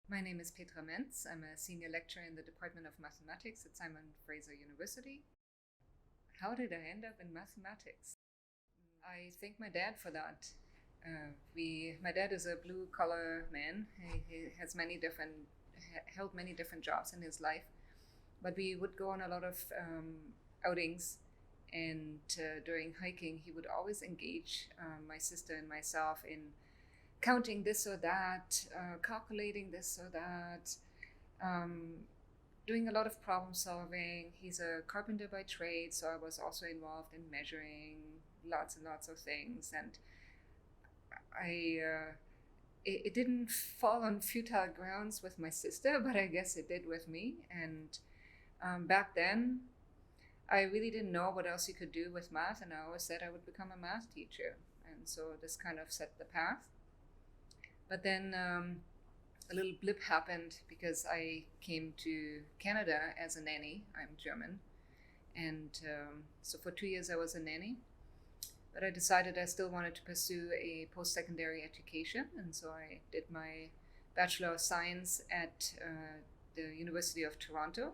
My name is Petra Menz. I'm a senior lecturer in the Department of Mathematics at Simon Fraser University. How did I end up in mathematics? I thank my dad for that. My dad is a blue collar man. He has held many different jobs in his life, but we would go on a lot of outings, and during hiking, he would always engage my sister and myself in counting this or that, calculating this or that, um, doing a lot of problem solving. He's a carpenter by trade, so I was also involved in measuring lots and lots of things. And it didn't fall on futile grounds with my sister, but I guess it did with me. And back then, I really didn't know what else you could do with math, and I always said I would become a math teacher. And so this kind of set the path. But then a little blip happened because I came to Canada as a nanny. I'm German. And so for 2 years I was a nanny. But I decided I still wanted to pursue a post-secondary education. And so I did my Bachelor of Science at the University of Toronto.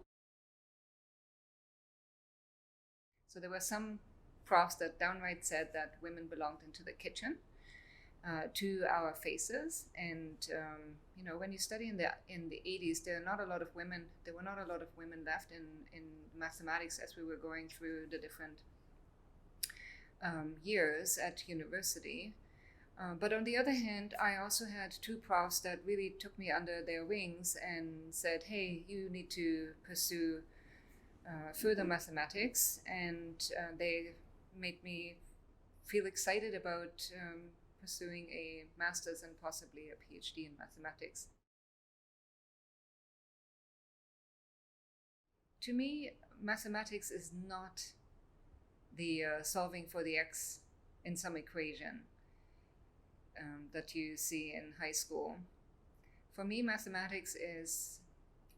So there were some profs that downright said that women belonged into the kitchen. To our faces, and when you study in the 80s, there were not a lot of women left in mathematics as we were going through the different years at university. But on the other hand, I also had two profs that really took me under their wings and said, "Hey, you need to pursue further mathematics," and they made me feel excited about pursuing a master's and possibly a PhD in mathematics. To me, mathematics is not the solving for the x in some equation that you see in high school. For me, mathematics is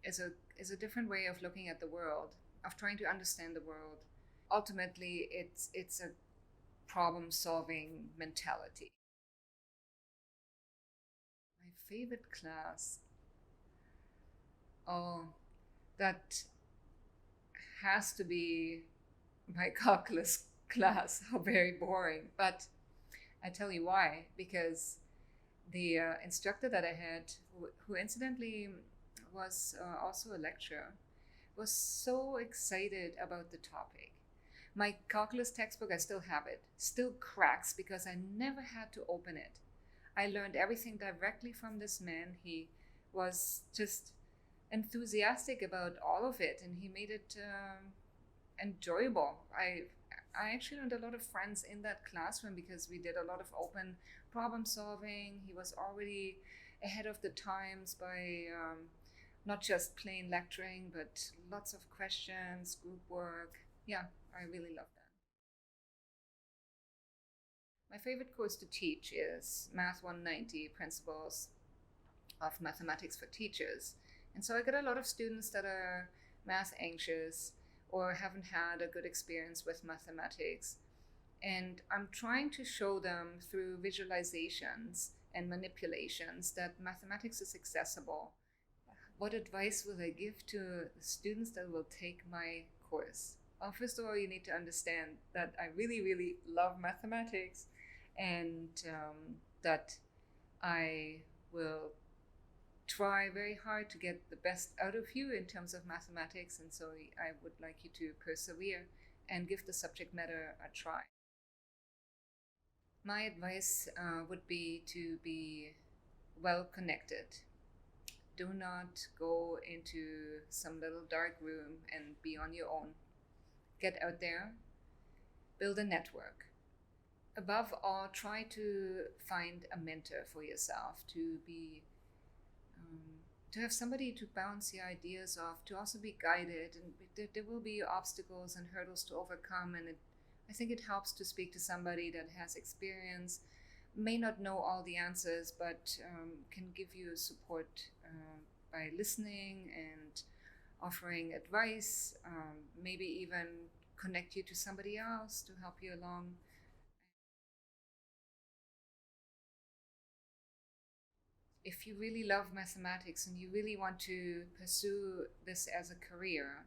a different way of looking at the world, of trying to understand the world. Ultimately, it's a problem solving mentality. My favorite class. Oh, that has to be my calculus class. How very boring. But I tell you why. Because the instructor that I had, who incidentally was also a lecturer, was so excited about the topic. My calculus textbook, I still have it, still cracks because I never had to open it. I learned everything directly from this man. He was just enthusiastic about all of it, and he made it enjoyable. I actually learned a lot of friends in that classroom because we did a lot of open problem solving. He was already ahead of the times by not just plain lecturing, but lots of questions, group work. Yeah, I really love that. My favorite course to teach is Math 190 Principles of Mathematics for Teachers. And so I get a lot of students that are math anxious or haven't had a good experience with mathematics. And I'm trying to show them through visualizations and manipulations that mathematics is accessible. What advice will I give to the students that will take my course? Well, first of all, you need to understand that I really, really love mathematics, and that I will try very hard to get the best out of you in terms of mathematics. And so I would like you to persevere and give the subject matter a try. My advice would be to be well connected. Do not go into some little dark room and be on your own. Get out there, build a network. Above all, try to find a mentor for yourself, to have somebody to bounce your ideas off, to also be guided. And there will be obstacles and hurdles to overcome, and I think it helps to speak to somebody that has experience, may not know all the answers, but can give you support by listening and offering advice, maybe even connect you to somebody else to help you along. if you really love mathematics and you really want to pursue this as a career,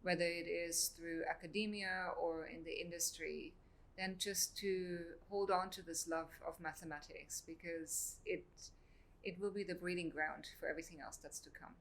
whether it is through academia or in the industry, then just to hold on to this love of mathematics, because it will be the breeding ground for everything else that's to come.